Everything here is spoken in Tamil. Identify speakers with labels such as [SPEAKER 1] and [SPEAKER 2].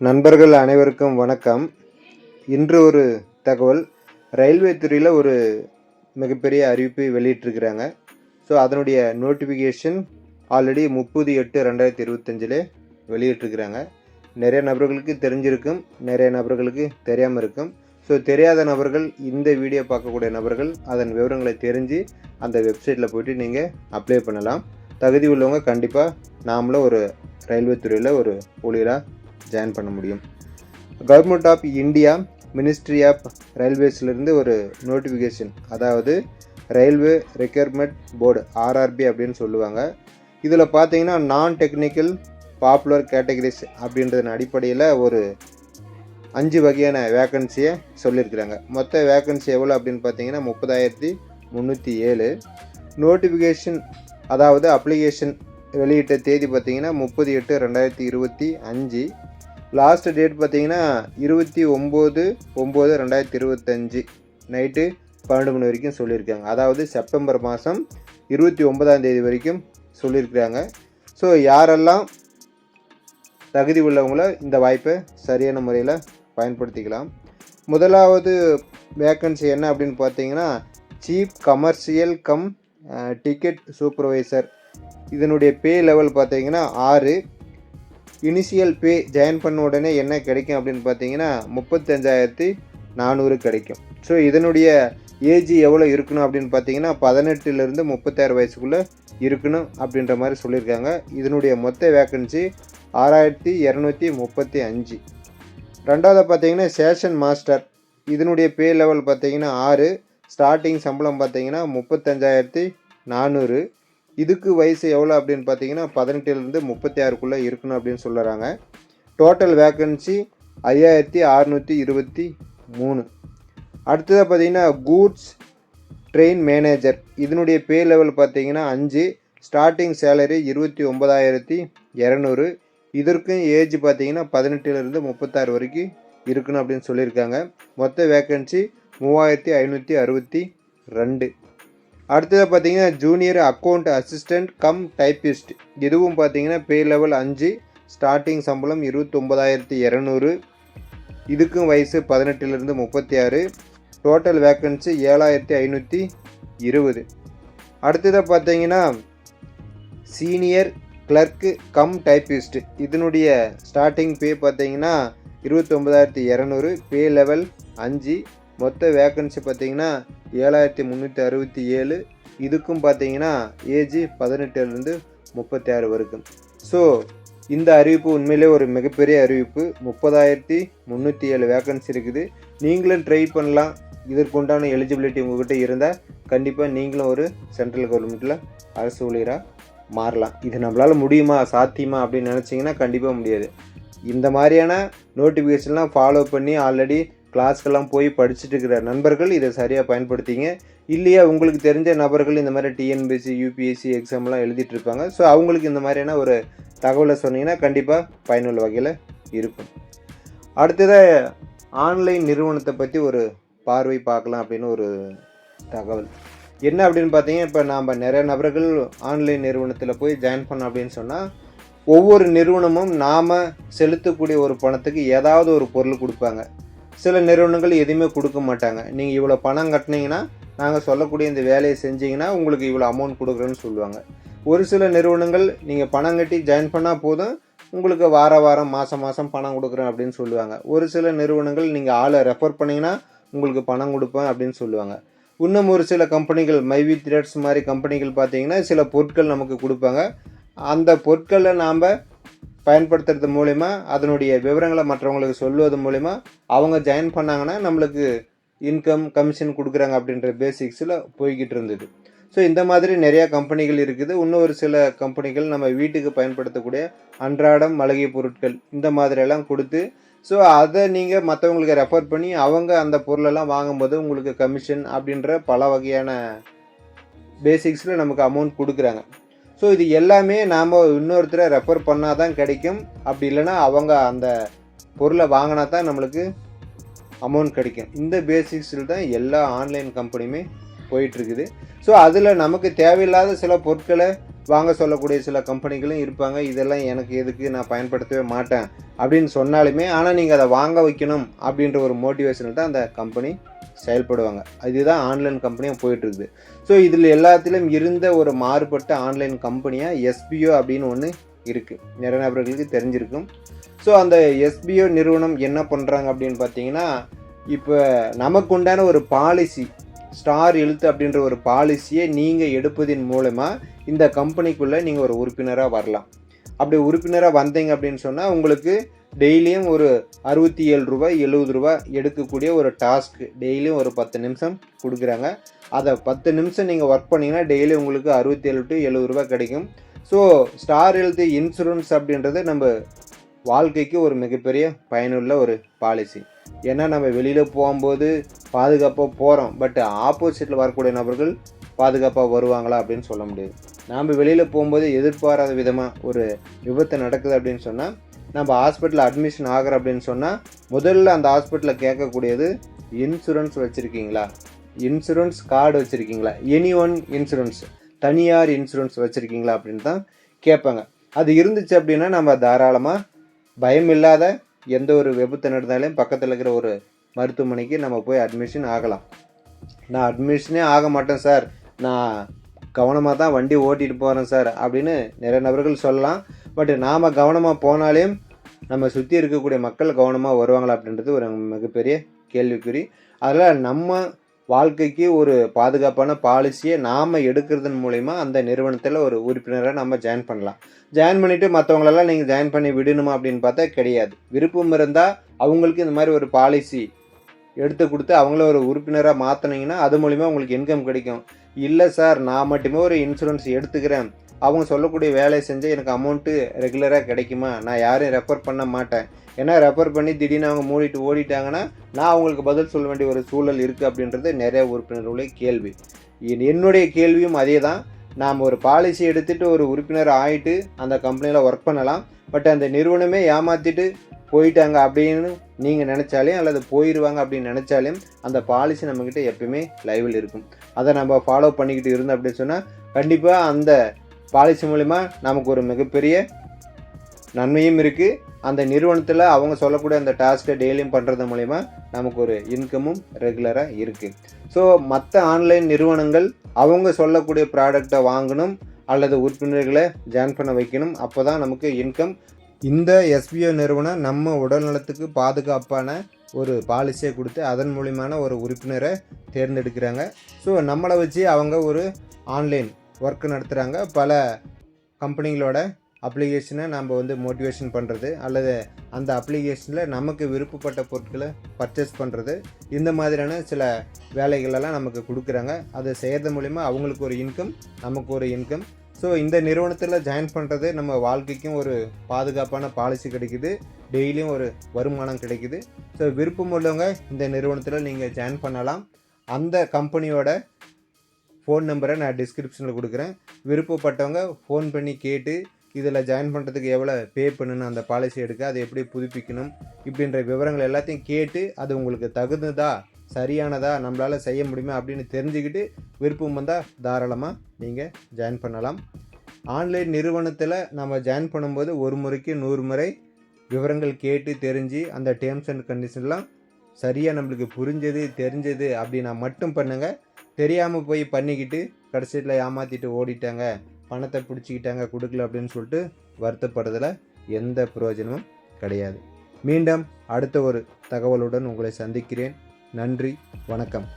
[SPEAKER 1] நண்பர்கள் அனைவருக்கும் வணக்கம். இன்று ஒரு தகவல், ரயில்வே துறையில் ஒரு மிகப்பெரிய அறிவிப்பை வெளியிட்டிருக்கிறாங்க. ஸோ அதனுடைய நோட்டிஃபிகேஷன் ஆல்ரெடி 30/8/2025 வெளியிட்டிருக்கிறாங்க. நிறைய நபர்களுக்கு தெரிஞ்சிருக்கும், நிறைய நபர்களுக்கு தெரியாமல் இருக்கும். ஸோ தெரியாத நபர்கள், இந்த வீடியோ பார்க்கக்கூடிய நபர்கள் அதன் விவரங்களை தெரிஞ்சு அந்த வெப்சைட்டில் போய்ட்டு நீங்கள் அப்ளை பண்ணலாம். தகுதி உள்ளவங்க கண்டிப்பாக நாமளும் ஒரு ரயில்வே துறையில் ஒரு ஊழியராக ஜாயின் பண்ண முடியும். Government of India ministry of ரயில்வேஸ்லேருந்து ஒரு நோட்டிஃபிகேஷன், அதாவது ரயில்வே ரெக்யர்மெண்ட் போர்டு ஆர்ஆர்பி அப்படின்னு சொல்லுவாங்க. இதில் பார்த்தீங்கன்னா நான் டெக்னிக்கல் பாப்புலர் கேட்டகரிஸ் அப்படின்றதன் அடிப்படையில் ஒரு 5 வகையான வேக்கன்சியை சொல்லியிருக்கிறாங்க. மொத்த வேக்கன்சி எவ்வளோ அப்படின்னு பார்த்தீங்கன்னா 30,307. நோட்டிஃபிகேஷன் அதாவது அப்ளிகேஷன் வெளியிட்ட தேதி பார்த்தீங்கன்னா 30/8/2025. லாஸ்ட் டேட் பார்த்தீங்கன்னா 29/9/2025 நைட்டு 12 மணி வரைக்கும் சொல்லியிருக்காங்க. அதாவது செப்டம்பர் மாதம் 29ஆம் தேதி வரைக்கும் சொல்லியிருக்கிறாங்க. ஸோ யாரெல்லாம் தகுதி உள்ளவங்கள இந்த வாய்ப்பை சரியான முறையில் பயன்படுத்திக்கலாம். முதலாவது வேக்கன்சி என்ன அப்படின்னு பார்த்தீங்கன்னா chief commercial come ticket supervisor. இதனுடைய பே லெவல் பார்த்தீங்கன்னா 6. இனிஷியல் பே ஜாயின் பண்ண உடனே என்ன கிடைக்கும் அப்படின்னு பார்த்தீங்கன்னா 35,400 கிடைக்கும். ஸோ இதனுடைய ஏஜ் எவ்வளோ இருக்கணும் அப்படின்னு பார்த்தீங்கன்னா 18லேருந்து 36 வயசுக்குள்ளே இருக்கணும் அப்படின்ற மாதிரி சொல்லியிருக்காங்க. இதனுடைய மொத்த வேக்கன்சி 6,235. ரெண்டாவது பார்த்தீங்கன்னா சேஷன் மாஸ்டர். இதனுடைய பே லெவல் பார்த்தீங்கன்னா 6. ஸ்டார்டிங் சம்பளம் பார்த்தீங்கன்னா 35,400. இதுக்கு வயசு எவ்வளோ அப்படின்னு பார்த்தீங்கன்னா 18லேருந்து 36க்குள்ளே இருக்கணும் அப்படின்னு சொல்லுறாங்க. Total vacancy 5,623. அடுத்ததாக பார்த்தீங்கன்னா கூட்ஸ் ட்ரெயின் மேனேஜர். இதனுடைய பே லெவல் பார்த்தீங்கன்னா 5. Starting salary 29,200. இதற்கும் ஏஜ் பார்த்தீங்கன்னா 18லேருந்து 36 வரைக்கும் இருக்கணும் அப்படின்னு சொல்லியிருக்காங்க. மொத்த வேக்கன்சி 3,562. அடுத்ததாக பார்த்தீங்கன்னா junior account assistant come typist. இதுவும் பார்த்தீங்கன்னா பே லெவல் 5. ஸ்டார்டிங் சம்பளம் 29,200. இதுக்கும் வயசு 18லேருந்து 36. Total vacancy 7,520. அடுத்ததாக பார்த்தீங்கன்னா சீனியர் கிளர்க்கு கம் டைப்பிஸ்ட். இதனுடைய ஸ்டார்டிங் பே பார்த்தீங்கன்னா 29,200. பே லெவல் 5. மொத்த வேக்கன்சி பார்த்தீங்கன்னா 7,367. இதுக்கும் பார்த்தீங்கன்னா ஏஜ் 18லேருந்து 36 வரைக்கும். ஸோ இந்த அறிவிப்பு உண்மையிலே ஒரு மிகப்பெரிய அறிவிப்பு. 30,307 வேக்கன்சி இருக்குது. நீங்களும் ட்ரை பண்ணலாம். இதற்குண்டான எலிஜிபிலிட்டி உங்கள்கிட்ட இருந்தால் கண்டிப்பாக நீங்களும் ஒரு சென்ட்ரல் கவர்மெண்ட்டில் அரசு ஊழியராக மாறலாம். இது நம்மளால் முடியுமா, சாத்தியமா அப்படின்னு நினச்சிங்கன்னா கண்டிப்பாக முடியாது. இந்த மாதிரியான நோட்டிஃபிகேஷன்லாம் ஃபாலோ பண்ணி ஆல்ரெடி கிளாஸ்க்கெல்லாம் போய் படிச்சுட்டு இருக்கிற நண்பர்கள் இதை சரியாக பயன்படுத்திங்க. இல்லையா உங்களுக்கு தெரிஞ்ச நபர்கள் இந்த மாதிரி டிஎன்பிஎஸ்சி யூபிஎஸ்சி எக்ஸாம்லாம் எழுதிட்டுருப்பாங்க. ஸோ அவங்களுக்கு இந்த மாதிரியான ஒரு தகவலை சொன்னீங்கன்னா கண்டிப்பாக பயனுள்ள வகையில் இருக்கும். அடுத்ததாக ஆன்லைன் நிறுவனத்தை பற்றி ஒரு பார்வை பார்க்கலாம் அப்படின்னு ஒரு தகவல். என்ன அப்படின்னு பார்த்தீங்கன்னா, இப்போ நாம் நிறைய நபர்கள் ஆன்லைன் நிறுவனத்தில் போய் ஜாயின் பண்ணோம் அப்படின்னு சொன்னால் ஒவ்வொரு நிறுவனமும் நாம் செலுத்தக்கூடிய ஒரு பணத்துக்கு ஏதாவது ஒரு பொருள் கொடுப்பாங்க. சில நிறுவனங்கள் எதுவுமே கொடுக்க மாட்டாங்க. நீங்கள் இவ்வளோ பணம் கட்டினீங்கன்னா நாங்கள் சொல்லக்கூடிய இந்த வேலையை செஞ்சீங்கன்னா உங்களுக்கு இவ்வளோ அமௌண்ட் கொடுக்குறேன்னு சொல்லுவாங்க. ஒரு சில நிறுவனங்கள் நீங்கள் பணம் கட்டி ஜாயின் பண்ணால் போதும், உங்களுக்கு வாரம் மாதம் பணம் கொடுக்குறேன் அப்படின்னு சொல்லுவாங்க. ஒரு சில நிறுவனங்கள் நீங்கள் ஆளை ரெஃபர் பண்ணிங்கன்னா உங்களுக்கு பணம் கொடுப்பேன் அப்படின்னு சொல்லுவாங்க. இன்னும் ஒரு சில கம்பெனிகள் மைவி த்ரெட்ஸ் மாதிரி கம்பெனிகள் பார்த்தீங்கன்னா சில பொருட்கள் நமக்கு கொடுப்பாங்க. அந்த பொருட்களை நாம் பயன்படுத்துறது மூலிமா, அதனுடைய விவரங்களை மற்றவங்களுக்கு சொல்லுவது மூலிமா அவங்க ஜாயின் பண்ணாங்கன்னா நம்மளுக்கு இன்கம் கமிஷன் கொடுக்குறாங்க அப்படின்ற பேசிக்ஸில் போய்கிட்டு இருந்தது. ஸோ இந்த மாதிரி நிறையா கம்பெனிகள் இருக்குது. இன்னும் ஒரு சில கம்பெனிகள் நம்ம வீட்டுக்கு பயன்படுத்தக்கூடிய அன்றாடம் மளிகை பொருட்கள் இந்த மாதிரியெல்லாம் கொடுத்து, ஸோ அதை நீங்கள் மற்றவங்களுக்கு ரெஃபர் பண்ணி அவங்க அந்த பொருளெல்லாம் வாங்கும்போது உங்களுக்கு கமிஷன் அப்படின்ற பல வகையான பேசிக்ஸில் நமக்கு அமௌண்ட் கொடுக்குறாங்க. ஸோ இது எல்லாமே நாம் இன்னொருத்தரை ரெஃபர் பண்ணால் தான் கிடைக்கும். அப்படி இல்லைன்னா அவங்க அந்த பொருளை வாங்கினா தான் நம்மளுக்கு அமௌண்ட் கிடைக்கும். இந்த பேசிக்ஸில் தான் எல்லா ஆன்லைன் கம்பெனியுமே போயிட்டுருக்குது. ஸோ அதில் நமக்கு தேவையில்லாத சில பொருட்களை வாங்க சொல்லக்கூடிய சில கம்பெனிகளும் இருப்பாங்க. இதெல்லாம் எனக்கு எதுக்கு, நான் பயன்படுத்தவே மாட்டேன் அப்படின்னு சொன்னாலுமே, ஆனால் நீங்கள் அதை வாங்க வைக்கணும் அப்படின்ற ஒரு மோட்டிவேஷனில் தான் அந்த கம்பெனி செயல்படுவாங்க. இதுதான் ஆன்லைன் கம்பெனியாக போயிட்டுருக்குது. ஸோ இதில் எல்லாத்திலும் இருந்த ஒரு மாறுபட்ட ஆன்லைன் கம்பெனியாக எஸ்பிஓ அப்படின்னு ஒன்று இருக்குது. நிறைய நபர்களுக்கு தெரிஞ்சிருக்கும். ஸோ அந்த எஸ்பிஓ நிறுவனம் என்ன பண்ணுறாங்க அப்படின்னு பார்த்தீங்கன்னா, இப்போ நமக்கு உண்டான ஒரு பாலிசி, ஸ்டார் ஹெல்த் அப்படின்ற ஒரு பாலிசியை நீங்கள் எடுப்பதின் மூலமாக இந்த கம்பெனிக்குள்ளே நீங்கள் ஒரு உறுப்பினராக வரலாம். அப்படி உறுப்பினராக வந்தீங்க அப்படின்னு சொன்னால் உங்களுக்கு டெய்லியும் ஒரு ரூ. 67 ரூபா எடுக்கக்கூடிய ஒரு டாஸ்க் டெய்லியும் ஒரு 10 நிமிஷம் கொடுக்குறாங்க. அதை 10 நிமிஷம் நீங்கள் ஒர்க் பண்ணிங்கன்னா டெய்லி உங்களுக்கு 67 to 70 ரூபா கிடைக்கும். ஸோ ஸ்டார் ஹெல்த் இன்சூரன்ஸ் அப்படின்றது நம்ம வாழ்க்கைக்கு ஒரு மிகப்பெரிய பயனுள்ள ஒரு பாலிசி. ஏன்னா நம்ம வெளியில் போகும்போது பாதுகாப்பாக போகிறோம், பட் ஆப்போசிட்டில் வரக்கூடிய நபர்கள் பாதுகாப்பாக வருவாங்களா அப்படின்னு சொல்ல முடியாது. நாம் வெளியில் போகும்போது எதிர்பாராத விதமாக ஒரு விபத்து நடக்குது அப்படின்னு சொன்னால், நம்ம ஹாஸ்பிட்டலில் அட்மிஷன் ஆகிறோம் அப்படின்னு சொன்னால் முதல்ல அந்த ஹாஸ்பிட்டலில் கேட்கக்கூடியது இன்சூரன்ஸ் வச்சுருக்கீங்களா, இன்சூரன்ஸ் கார்டு வச்சுருக்கீங்களா, எனி ஒன் இன்சூரன்ஸ், தனியார் இன்சூரன்ஸ் வச்சுருக்கீங்களா அப்படின்னு தான் கேட்பாங்க. அது இருந்துச்சு அப்படின்னா நம்ம தாராளமாக பயம் இல்லாத எந்த ஒரு விபத்து நடந்தாலும் பக்கத்தில் இருக்கிற ஒரு மருத்துவமனைக்கு நம்ம போய் அட்மிஷன் ஆகலாம். நான் அட்மிஷனே ஆக மாட்டேன் சார், நான் கவனமாக தான் வண்டி ஓட்டிகிட்டு போகிறேன் சார் அப்படின்னு நிறைய நபர்கள் சொல்லலாம். பட் நாம் கவனமாக போனாலேயும் நம்ம சுற்றி இருக்கக்கூடிய மக்கள் கவனமாக வருவாங்களா அப்படின்றது ஒரு மிகப்பெரிய கேள்விக்குறி. அதில் நம்ம வாழ்க்கைக்கு ஒரு பாதுகாப்பான பாலிசியை நாம் எடுக்கிறதன் மூலிமா அந்த நிறுவனத்தில் ஒரு உறுப்பினராக நம்ம ஜாயின் பண்ணலாம். ஜாயின் பண்ணிவிட்டு மற்றவங்களெல்லாம் நீங்கள் ஜாயின் பண்ணி விடணுமா அப்படின்னு பார்த்தா கிடையாது. விருப்பம் இருந்தால் அவங்களுக்கு இந்த மாதிரி ஒரு பாலிசி எடுத்து கொடுத்து அவங்கள ஒரு உறுப்பினராக மாற்றினீங்கன்னா அது மூலிமா உங்களுக்கு இன்கம் கிடைக்கும். இல்லை சார், நான் மட்டுமே ஒரு இன்சூரன்ஸ் எடுத்துக்கிறேன், அவங்க சொல்லக்கூடிய வேலையை செஞ்சு எனக்கு அமௌண்ட்டு ரெகுலராக கிடைக்குமா, நான் யாரையும் ரெஃபர் பண்ண மாட்டேன், ஏன்னா ரெஃபர் பண்ணி திடீர்னு அவங்க மூடிட்டு ஓடிட்டாங்கன்னா நான் அவங்களுக்கு பதில் சொல்ல வேண்டிய ஒரு சூழல் இருக்குது அப்படின்றது நிறைய உறுப்பினர்களுடைய கேள்வி. என்னுடைய கேள்வியும் அதே தான். நாம் ஒரு பாலிசி எடுத்துகிட்டு ஒரு உறுப்பினர் ஆகிட்டு அந்த கம்பெனியில் ஒர்க் பண்ணலாம், பட் அந்த நிறுவனமே ஏமாற்றிட்டு போயிட்டாங்க அப்படின்னு நீங்கள் நினச்சாலையும் அல்லது போயிடுவாங்க அப்படின்னு நினச்சாலையும் அந்த பாலிசி நம்மக்கிட்ட எப்பயுமே லைவில் இருக்கும். அதை நம்ம ஃபாலோ பண்ணிக்கிட்டு இருந்தோம் அப்படின்னு சொன்னால் கண்டிப்பாக அந்த பாலிசி மூலிமா நமக்கு ஒரு மிகப்பெரிய நன்மையும் இருக்குது. அந்த நிறுவனத்தில் அவங்க சொல்லக்கூடிய அந்த டாஸ்க்கை டெய்லியும் பண்ணுறது மூலிமா நமக்கு ஒரு இன்கமும் ரெகுலராக இருக்குது. ஸோ மற்ற ஆன்லைன் நிறுவனங்கள் அவங்க சொல்லக்கூடிய ப்ராடக்டை வாங்கணும் அல்லது உறுப்பினர்களை ஜாயின் பண்ண வைக்கணும், அப்போ தான் நமக்கு இன்கம். இந்த எஸ்பிஓ நிறுவனம் நம்ம உடல்நலத்துக்கு பாதுகாப்பான ஒரு பாலிசியை கொடுத்து அதன் மூலியமான ஒரு உறுப்பினரை தேர்ந்தெடுக்கிறாங்க. ஸோ நம்மளை வச்சு அவங்க ஒரு ஆன்லைன் ஒர்க் நடத்துகிறாங்க. பல கம்பெனிகளோட அப்ளிகேஷனை நம்ம மோட்டிவேஷன் பண்ணுறது அல்லது அந்த அப்ளிகேஷனில் நமக்கு விருப்பப்பட்ட பொருட்களை பர்ச்சேஸ் பண்ணுறது, இந்த மாதிரியான சில வேலைகளெல்லாம் நமக்கு கொடுக்குறாங்க. அதை செய்கிறது மூலிமா அவங்களுக்கு ஒரு இன்கம், நமக்கு ஒரு இன்கம். ஸோ இந்த நிறுவனத்தில் ஜாயின் பண்ணுறது நம்ம வாழ்க்கைக்கும் ஒரு பாதுகாப்பான பாலிசி கிடைக்குது, டெய்லியும் ஒரு வருமானம் கிடைக்குது. ஸோ விருப்பம் உள்ளவங்க இந்த நிறுவனத்தில் நீங்கள் ஜாயின் பண்ணலாம். அந்த கம்பெனியோட ஃபோன் நம்பரை நான் டிஸ்கிரிப்ஷனில் கொடுக்குறேன். விருப்பப்பட்டவங்க ஃபோன் பண்ணி கேட்டு இதில் ஜாயின் பண்ணுறதுக்கு எவ்வளோ பே பண்ணணும், அந்த பாலிசி எடுக்க அதை எப்படி புதுப்பிக்கணும் இப்படின்ற விவரங்கள் எல்லாத்தையும் கேட்டு அது உங்களுக்கு தகுந்ததா, சரியானதா, நம்மளால் செய்ய முடியுமா அப்படின்னு தெரிஞ்சுக்கிட்டு விருப்பம் வந்தால் தாராளமாக நீங்கள் ஜாயின் பண்ணலாம். ஆன்லைன் நிறுவனத்தில் நம்ம ஜாயின் பண்ணும்போது ஒரு முறைக்கு 100 முறை விவரங்கள் கேட்டு தெரிஞ்சு அந்த டேர்ம்ஸ் அண்ட் கண்டிஷன்லாம் சரியாக நம்மளுக்கு புரிஞ்சது தெரிஞ்சது அப்படின்னா மட்டும் பண்ணுங்கள். தெரியாமல் போய் பண்ணிக்கிட்டு கடைசியில் ஏமாற்றிட்டு ஓடிட்டாங்க, பணத்தை பிடிச்சிக்கிட்டாங்க, கொடுக்கல அப்படின்னு சொல்லிட்டு வருத்தப்படுறதில் எந்த பிரயோஜனமும் கிடையாது. மீண்டும் அடுத்த ஒரு தகவலுடன் உங்களை சந்திக்கிறேன். நன்றி, வணக்கம்.